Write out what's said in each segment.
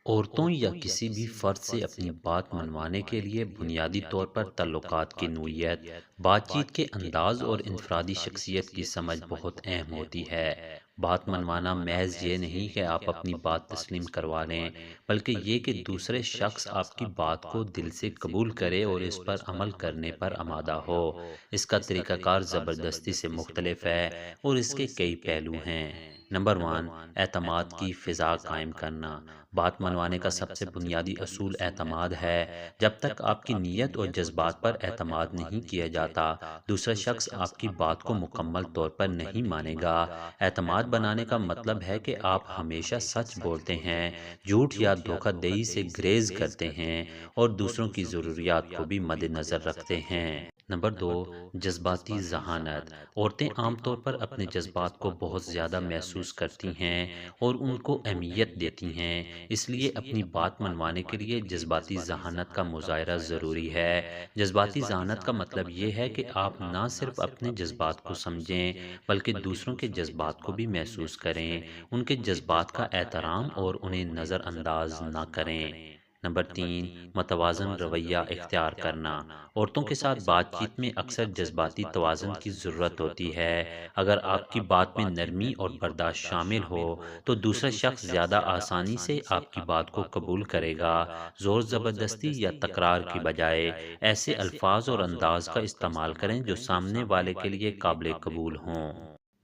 عورتوں یا کسی بھی فرد سے اپنی بات منوانے کے لیے بنیادی طور پر تعلقات کی نوعیت، بات چیت کے انداز اور انفرادی شخصیت کی سمجھ بہت اہم ہوتی ہے۔ بات منوانا محض یہ نہیں کہ آپ اپنی بات تسلیم کروا لیں، بلکہ یہ کہ دوسرے شخص آپ کی بات کو دل سے قبول کرے اور اس پر عمل کرنے پر آمادہ ہو۔ اس کا طریقہ کار زبردستی سے مختلف ہے اور اس کے کئی پہلو ہیں۔ نمبر 1، اعتماد کی فضا قائم کرنا۔ بات منوانے کا سب سے بنیادی اصول اعتماد ہے۔ جب تک آپ کی نیت اور جذبات پر اعتماد نہیں کیا جاتا، دوسرا شخص آپ کی بات کو مکمل طور پر نہیں مانے گا۔ اعتماد بنانے کا مطلب ہے کہ آپ ہمیشہ سچ بولتے ہیں، جھوٹ یا دھوکہ دہی سے گریز کرتے ہیں اور دوسروں کی ضروریات کو بھی مد نظر رکھتے ہیں۔ نمبر 2، جذباتی ذہانت۔ عورتیں عام طور پر اپنے جذبات کو بہت زیادہ محسوس کرتی ہیں اور ان کو اہمیت دیتی ہیں، اس لیے اپنی بات منوانے کے لیے جذباتی ذہانت کا مظاہرہ ضروری ہے۔ جذباتی ذہانت کا مطلب یہ ہے کہ آپ نہ صرف اپنے جذبات کو سمجھیں بلکہ دوسروں کے جذبات کو بھی محسوس کریں، ان کے جذبات کا احترام اور انہیں نظر انداز نہ کریں۔ نمبر 3، متوازن رویہ اختیار کرنا۔ عورتوں کے ساتھ بات چیت میں اکثر جذباتی توازن کی ضرورت ہوتی ہے۔ اگر آپ کی بات میں نرمی اور برداشت شامل ہو تو دوسرا شخص زیادہ آسانی سے آپ کی بات کو قبول کرے گا۔ زور زبردستی یا تکرار کی بجائے ایسے الفاظ اور انداز کا استعمال کریں جو سامنے والے کے لیے قابل قبول ہوں۔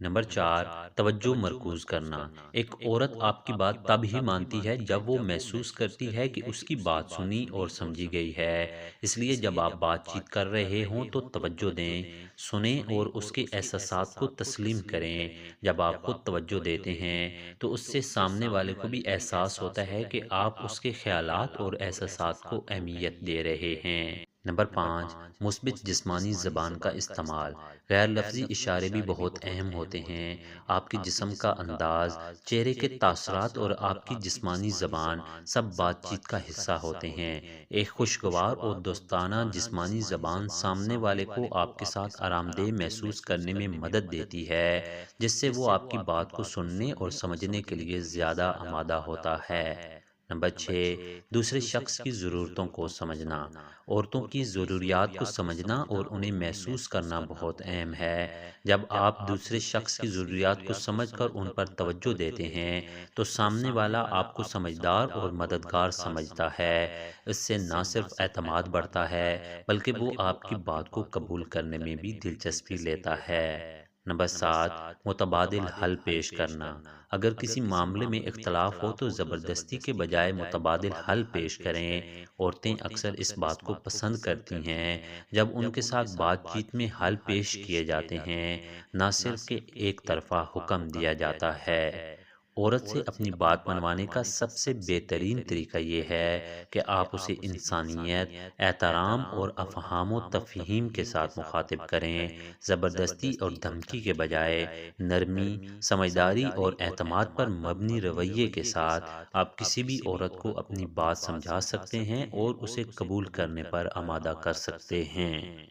نمبر 4، توجہ مرکوز کرنا۔ ایک عورت آپ کی بات تب ہی مانتی ہے جب وہ محسوس کرتی ہے کہ اس کی بات سنی اور سمجھی گئی ہے۔ اس لیے جب آپ بات چیت کر رہے ہوں تو توجہ دیں، سنیں اور اس کے احساسات کو تسلیم کریں۔ جب آپ خود توجہ دیتے ہیں تو اس سے سامنے والے کو بھی احساس ہوتا ہے کہ آپ اس کے خیالات اور احساسات کو اہمیت دے رہے ہیں۔ نمبر 5، مثبت جسمانی زبان کا استعمال۔ غیر لفظی اشارے بھی بہت اہم ہوتے ہیں۔ آپ کے جسم کا انداز، چہرے کے تاثرات اور آپ کی جسمانی زبان سب بات چیت کا حصہ ہوتے ہیں۔ ایک خوشگوار اور دوستانہ جسمانی زبان سامنے والے کو آپ کے ساتھ آرام دہ محسوس کرنے میں مدد دیتی ہے، جس سے وہ آپ کی بات کو سننے اور سمجھنے کے لیے زیادہ آمادہ ہوتا ہے۔ نمبر 6، دوسرے شخص کی ضرورتوں کو سمجھنا۔ عورتوں کی ضروریات کو سمجھنا اور انہیں محسوس کرنا بہت اہم ہے۔ جب آپ دوسرے شخص کی ضروریات کو سمجھ کر ان پر توجہ دیتے ہیں تو سامنے والا آپ کو سمجھدار اور مددگار سمجھتا ہے۔ اس سے نہ صرف اعتماد بڑھتا ہے بلکہ وہ آپ کی بات کو قبول کرنے میں بھی دلچسپی لیتا ہے۔ نمبر 7، متبادل حل پیش کرنا۔ اگر کسی معاملے میں اختلاف ہو تو زبردستی کے بجائے متبادل حل پیش کریں۔ عورتیں اکثر اس بات کو پسند کرتی ہیں جب ان کے ساتھ بات چیت میں حل پیش کیے جاتے ہیں، نہ صرف کہ ایک طرفہ حکم دیا جاتا ہے۔ عورت سے اپنی بات منوانے کا سب سے بہترین طریقہ یہ ہے کہ آپ اسے انسانیت، احترام اور افہام و تفہیم کے ساتھ مخاطب کریں۔ زبردستی اور دھمکی کے بجائے نرمی، سمجھداری اور اعتماد پر مبنی رویے کے ساتھ آپ کسی بھی عورت کو اپنی بات سمجھا سکتے ہیں اور اسے قبول کرنے پر آمادہ کر سکتے ہیں۔